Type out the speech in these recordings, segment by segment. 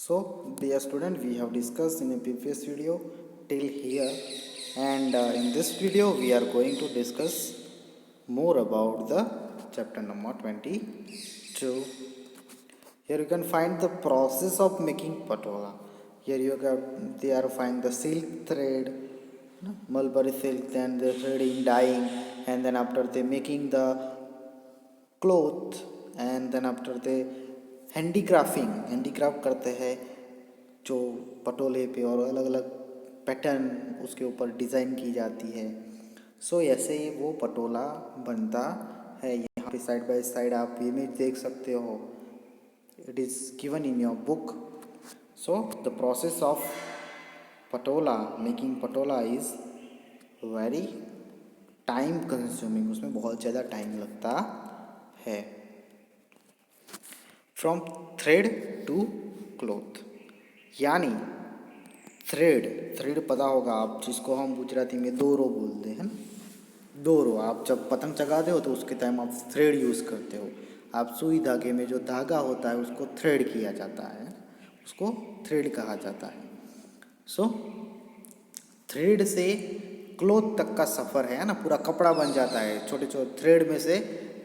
So, dear student, we have discussed in a previous video till here, and in this video we are going to discuss more about the chapter number 22. Here you can find the process of making patola. Here you can they are find the silk thread, mulberry silk, then the threading, dyeing, and then after they making the cloth and then after they handicraft करते हैं जो पटोले पे और अलग अलग pattern उसके ऊपर design की जाती है। सो ऐसे ही वो पटोला बनता है। यहाँ पे साइड बाय साइड आप इमेज देख सकते हो, it is given in your book. So the process of Patola, making Patola is very time consuming, उसमें बहुत ज़्यादा टाइम लगता है। फ्रॉम थ्रेड टू क्लोथ, यानी थ्रेड पता होगा आप, जिसको हम गुजराती में दोरो बोलते हैं ना। दोरो, आप जब पतंग चगाते हो तो उसके टाइम आप थ्रेड यूज़ करते हो। आप सुई धागे में जो धागा होता है उसको थ्रेड किया जाता है, उसको थ्रेड कहा जाता है। सो थ्रेड से क्लोथ तक का सफ़र है ना, पूरा कपड़ा बन जाता है। छोटे छोटे थ्रेड में से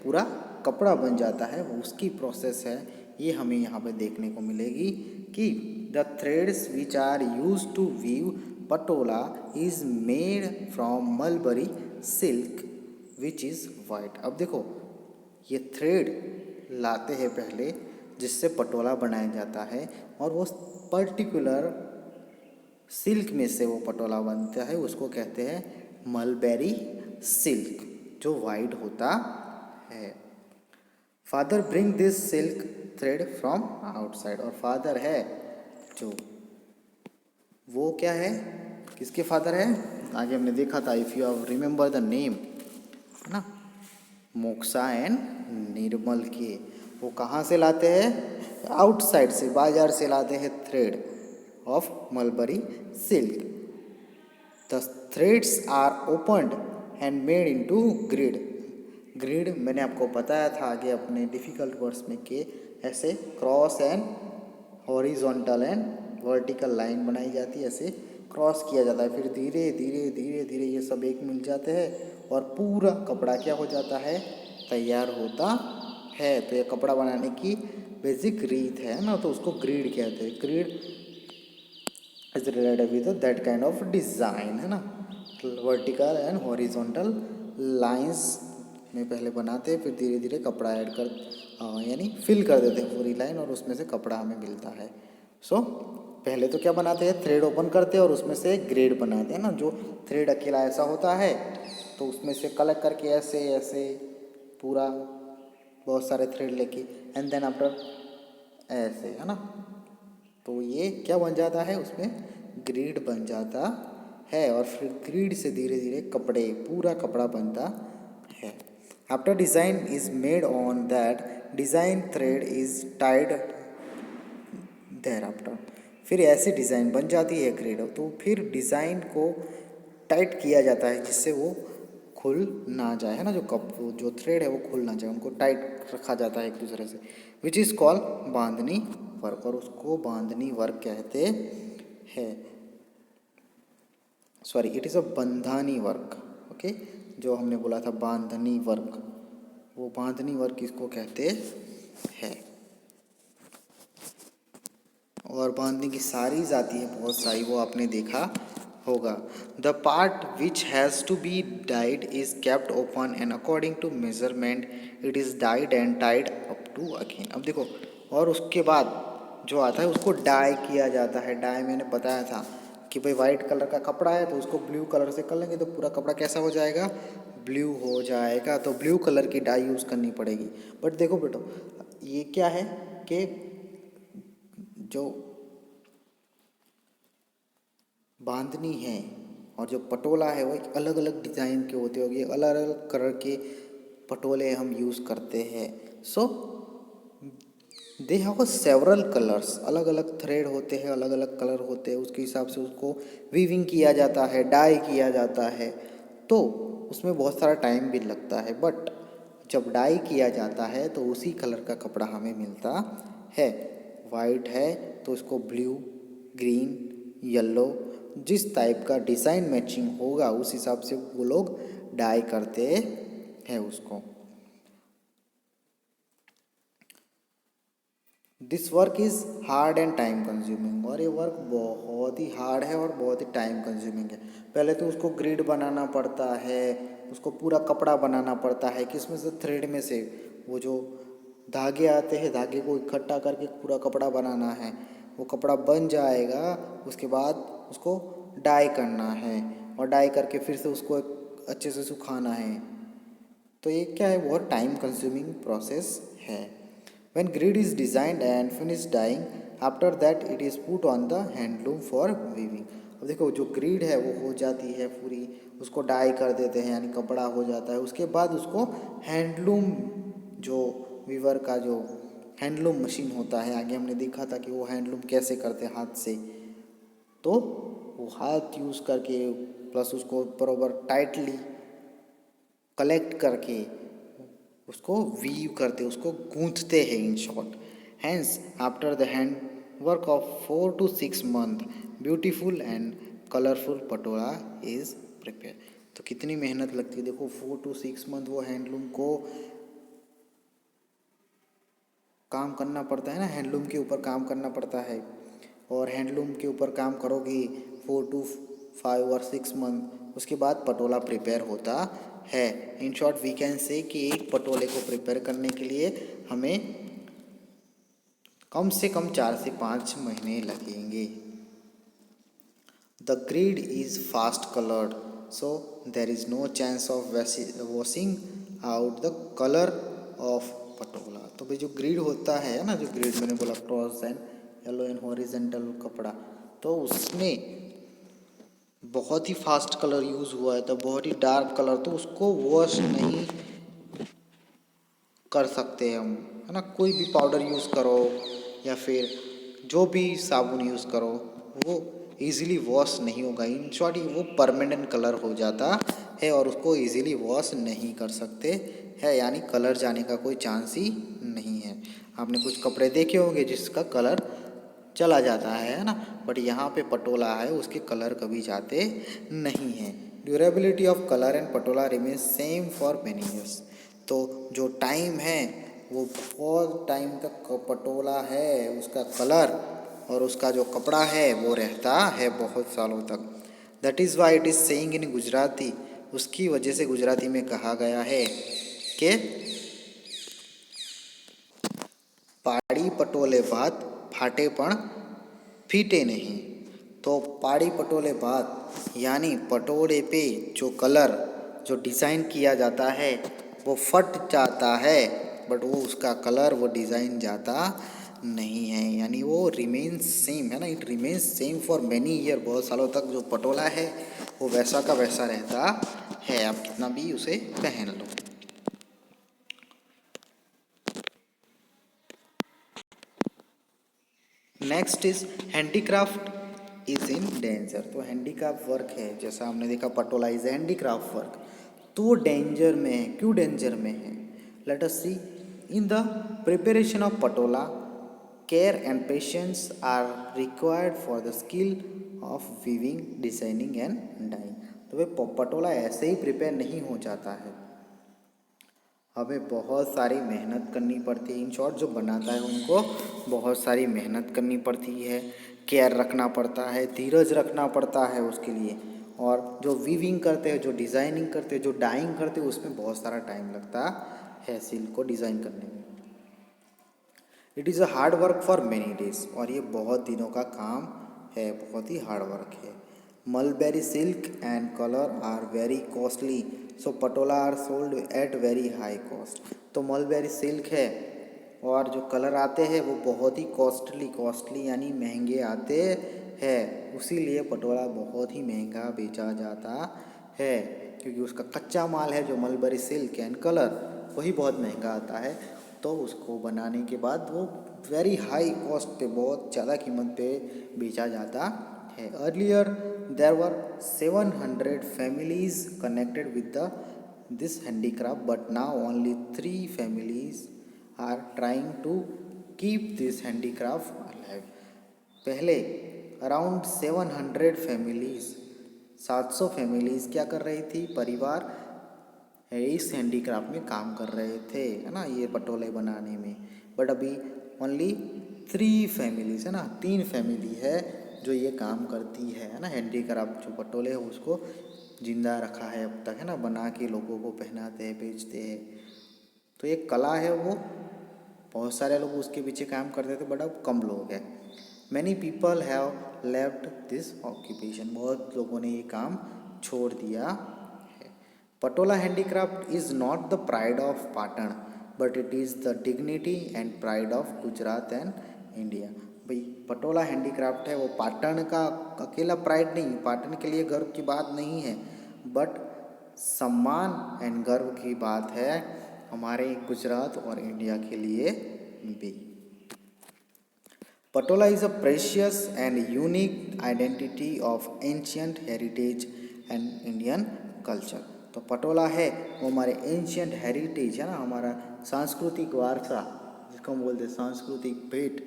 पूरा कपड़ा बन जाता है, वो उसकी प्रोसेस है। ये हमें यहाँ पे देखने को मिलेगी कि the threads which are use to weave patola is made from mulberry silk which is white. अब देखो, ये थ्रेड लाते हैं पहले जिससे पटोला बनाया जाता है, और वो पर्टिकुलर सिल्क में से वो पटोला बनता है, उसको कहते हैं मलबेरी सिल्क, जो वाइट होता है। Father bring this silk thread from outside, और फादर है जो, वो क्या है, किसके फादर है, आगे हमने देखा था, if you have remember the name, है ना, मोक्सा एंड निर्मल के। वो कहाँ से लाते हैं, आउटसाइड से, बाजार से लाते हैं thread of mulberry silk. The threads are opened and made into grid. Grid मैंने आपको बताया था आगे अपने डिफ़िकल्ट वर्ड्स में कि ऐसे cross and horizontal and vertical line बनाई जाती है, ऐसे क्रॉस किया जाता है, फिर धीरे धीरे धीरे धीरे ये सब एक मिल जाते हैं और पूरा कपड़ा क्या हो जाता है, तैयार होता है। तो ये कपड़ा बनाने की बेसिक रीत है ना, तो उसको ग्रिड कहते हैं। Grid is related with that kind of design, है ना, वर्टिकल एंड हॉरिजॉन्टल लाइंस में पहले बनाते हैं, फिर धीरे धीरे कपड़ा ऐड कर यानी फिल कर देते हैं पूरी लाइन, और उसमें से कपड़ा हमें मिलता है। सो पहले तो क्या बनाते हैं, थ्रेड ओपन करते हैं और उसमें से ग्रेड बनाते हैं ना। जो थ्रेड अकेला ऐसा होता है तो उसमें से कलेक्ट करके ऐसे ऐसे पूरा बहुत सारे थ्रेड लेके, एंड देन आफ्टर ऐसे, है ना, तो ये क्या बन जाता है, उसमें ग्रिड बन जाता है, और फिर ग्रिड से धीरे धीरे कपड़े, पूरा कपड़ा बनता है। After design is made on that design thread is tied thereafter, फिर ऐसी डिज़ाइन बन जाती है ग्रिड, तो फिर डिज़ाइन को टाइट किया जाता है जिससे वो खुल ना जाए, है ना, जो थ्रेड है वो खुल ना जाए, उनको टाइट रखा जाता है एक दूसरे से, which is called bandhani work, और उसको बांधनी वर्क कहते हैं। Sorry, it is a Bandhani work, okay, जो हमने बोला था बांधनी वर्क, वो बांधनी वर्क इसको कहते हैं। और बांधने की सारीज आती है बहुत सारी, वो आपने देखा होगा। The part which has to be dyed is kept open and according to measurement it is dyed and tied up to again. अब देखो, और उसके बाद जो आता है उसको डाई किया जाता है। डाई मैंने बताया था कि भाई वाइट कलर का कपड़ा है तो उसको ब्लू कलर से कर लेंगे तो पूरा कपड़ा कैसा हो जाएगा, ब्लू हो जाएगा, तो ब्लू कलर की डाई यूज़ करनी पड़ेगी। बट देखो बेटो, ये क्या है कि जो बांधनी है और जो पटोला है वो एक अलग अलग डिज़ाइन के होते होंगे, अलग अलग कलर के पटोले हम यूज़ करते हैं। सो दे हैव सेवरल कलर्स, अलग अलग थ्रेड होते हैं, अलग अलग कलर होते हैं, उसके हिसाब से उसको वीविंग किया जाता है, डाई किया जाता है, तो उसमें बहुत सारा टाइम भी लगता है। बट जब डाई किया जाता है तो उसी कलर का कपड़ा हमें मिलता है। वाइट है तो इसको ब्लू, ग्रीन, येलो, जिस टाइप का डिज़ाइन मैचिंग होगा उस हिसाब से वो लोग डाई करते हैं उसको। This work is hard and time consuming, और ये वर्क बहुत ही हार्ड है और बहुत ही टाइम कंज्यूमिंग है। पहले तो उसको ग्रिड बनाना पड़ता है, उसको पूरा कपड़ा बनाना पड़ता है, किसमें से, थ्रेड में से। वो जो धागे आते हैं, धागे को इकट्ठा करके पूरा कपड़ा बनाना है। वो कपड़ा बन जाएगा, उसके बाद उसको डाई करना है, और डाई करके फिर से उसको अच्छे से सुखाना है। तो ये क्या है, बहुत टाइम कंज्यूमिंग प्रोसेस है। When grid is designed and finished dyeing, after that it is put on the handloom for weaving। अब देखो जो ग्रिड है वो हो जाती है पूरी, उसको डाई कर देते हैं यानी कपड़ा हो जाता है। उसके बाद उसको हैंडलूम, जो वीवर का जो हैंडलूम मशीन होता है, आगे हमने देखा था कि वो हैंडलूम कैसे करते हैं, हाथ से। तो वो हाथ यूज़ करके प्लस उसको बराबर टाइटली कलेक्ट करके उसको वीव करते, उसको गूंथते हैं in short. Hence after the hand work of 4 to 6 month beautiful and colourful patola is prepare. तो कितनी मेहनत लगती है देखो, 4 to 6 month वो हैंडलूम को काम करना पड़ता है ना, हैंडलूम के ऊपर काम करना पड़ता है। और हैंडलूम के ऊपर काम करोगे 4 to 5 or 6 month, उसके बाद पटोला प्रिपेयर होता है। In short we can say कि एक पटोले को प्रिपेयर करने के लिए हमें कम से कम 4 से 5 महीने लगेंगे। The grid is fast coloured, so there is no chance of washing out the colour of patola. तो भाई जो ग्रिड होता है ना, जो ग्रिड मैंने बोला cross and yellow and horizontal कपड़ा, तो उसमें बहुत ही फास्ट कलर यूज़ हुआ है, तो बहुत ही डार्क कलर, तो उसको वॉश नहीं कर सकते हम, है ना। कोई भी पाउडर यूज़ करो या फिर जो भी साबुन यूज़ करो, वो इजीली वॉश नहीं होगा। इन शॉर्ट वो परमानेंट कलर हो जाता है और उसको इजीली वॉश नहीं कर सकते है, यानी कलर जाने का कोई चांस ही नहीं है। आपने कुछ कपड़े देखे होंगे जिसका कलर चला जाता है ना, बट यहाँ पे पटोला है उसके कलर कभी जाते नहीं हैं। Durability of colour and Patola remain same for many years. तो जो टाइम है वो बहुत टाइम तक पटोला है, उसका कलर और उसका जो कपड़ा है वो रहता है बहुत सालों तक। That is why it is saying in Gujarati, उसकी वजह से गुजराती में कहा गया है कि पाड़ी पटोले बात फाटे पण फीटे नहीं। तो पाड़ी पटोले बात यानी पटोले पे जो कलर, जो डिज़ाइन किया जाता है वो फट जाता है, बट वो उसका कलर, वो डिज़ाइन जाता नहीं है, यानी वो रिमेन्स सेम, है ना। It remains same for many year, बहुत सालों तक जो पटोला है वो वैसा का वैसा रहता है, आप कितना भी उसे पहन लो। Next is handicraft is in danger. तो हैंडीक्राफ्ट वर्क है, जैसा हमने देखा पटोला इज हैंडीक्राफ्ट वर्क, तो वो डेंजर में है। क्यों डेंजर में है, let us see. In the preparation of patola care and patience are required for the skill of weaving, designing and dyeing. तो वे पटोला ऐसे ही प्रिपेयर नहीं हो जाता है, हमें बहुत सारी मेहनत करनी पड़ती है। इन शॉर्ट जो बनाता है उनको बहुत सारी मेहनत करनी पड़ती है, केयर रखना पड़ता है, धीरज रखना पड़ता है उसके लिए। और जो वीविंग करते हैं, जो डिज़ाइनिंग करते हैं, जो डाइंग करते हैं, उसमें बहुत सारा टाइम लगता है सिल्क को डिज़ाइन करने में। It is a hard work for many days, और ये बहुत दिनों का काम है, बहुत ही हार्ड वर्क है। Mulberry silk and colour are very costly, so patola are sold at very high cost. तो मलबेरी सिल्क है और जो कलर आते हैं वो बहुत ही कॉस्टली यानी महंगे आते हैं, उसीलिए पटोला बहुत ही महंगा बेचा जाता है, क्योंकि उसका कच्चा माल है जो मलबेरी सिल्क एंड कलर, वही बहुत महंगा आता है। तो उसको बनाने के बाद वो वेरी हाई कॉस्ट पे, बहुत ज़्यादा कीमत पे बेचा जाता है। Earlier there were 700 families connected with this handicraft, but now only 3 families are trying to keep this handicraft alive. पहले अराउंड 700 फैमिलीज, 700 फैमिलीज क्या कर रही थी, परिवार इस हैंडीक्राफ्ट में काम कर रहे थे, है ना, ये पटोले बनाने में। बट अभी ओनली 3 फैमिलीज, है ना, 3 फैमिली है जो ये काम करती है ना, हैंडीक्राफ्ट जो पटोले है उसको जिंदा रखा है अब तक, है ना, बना के लोगों को पहनाते हैं, बेचते हैं। तो एक कला है, वो बहुत सारे लोग उसके पीछे काम करते थे, बट अब कम लोग हैं। Many people have left this occupation, बहुत लोगों ने ये काम छोड़ दिया है। Patola handicraft is not the pride of Patan, but it is the dignity and pride of Gujarat and India. भाई पटोला हैंडीक्राफ्ट है वो पाटन का अकेला प्राइड नहीं, पाटन के लिए गर्व की बात नहीं है, बट सम्मान एंड गर्व की बात है हमारे गुजरात और इंडिया के लिए भी। Patola is a precious and unique identity of ancient heritage and Indian culture। तो पटोला है वो हमारे एंशियंट हेरिटेज है ना, हमारा सांस्कृतिक वारसा जिसको हम बोलते हैं, सांस्कृतिक भेंट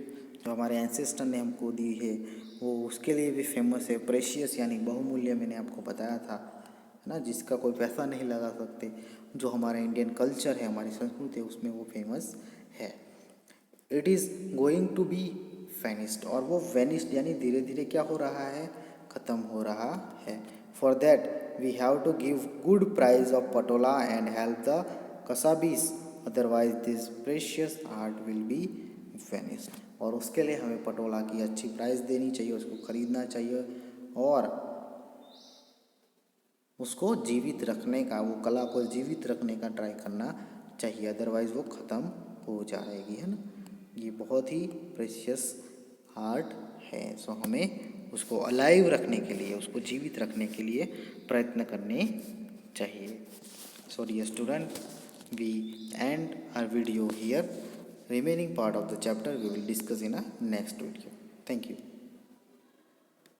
जो हमारे एंसेस्टर ने हमको दी है, वो उसके लिए भी फेमस है। प्रेशियस यानी बहुमूल्य, मैंने आपको बताया था, है ना, जिसका कोई पैसा नहीं लगा सकते। जो हमारा इंडियन कल्चर है, हमारी संस्कृति है, उसमें वो फेमस है। It is going to be vanished, और वो वेनिस्ड यानी धीरे धीरे क्या हो रहा है, ख़त्म हो रहा है। For that we have to give good price of Patola and help the kasabis, otherwise this precious art will be vanished. और उसके लिए हमें पटोला की अच्छी प्राइस देनी चाहिए, उसको ख़रीदना चाहिए और उसको जीवित रखने का, वो कला को जीवित रखने का ट्राई करना चाहिए, अदरवाइज़ वो ख़त्म हो जाएगी, है ना। ये बहुत ही प्रेशियस आर्ट है, सो हमें उसको अलाइव रखने के लिए, उसको जीवित रखने के लिए प्रयत्न करने चाहिए। So dear student, we end our video here. Remaining part of the chapter we will discuss in a next video. Thank you.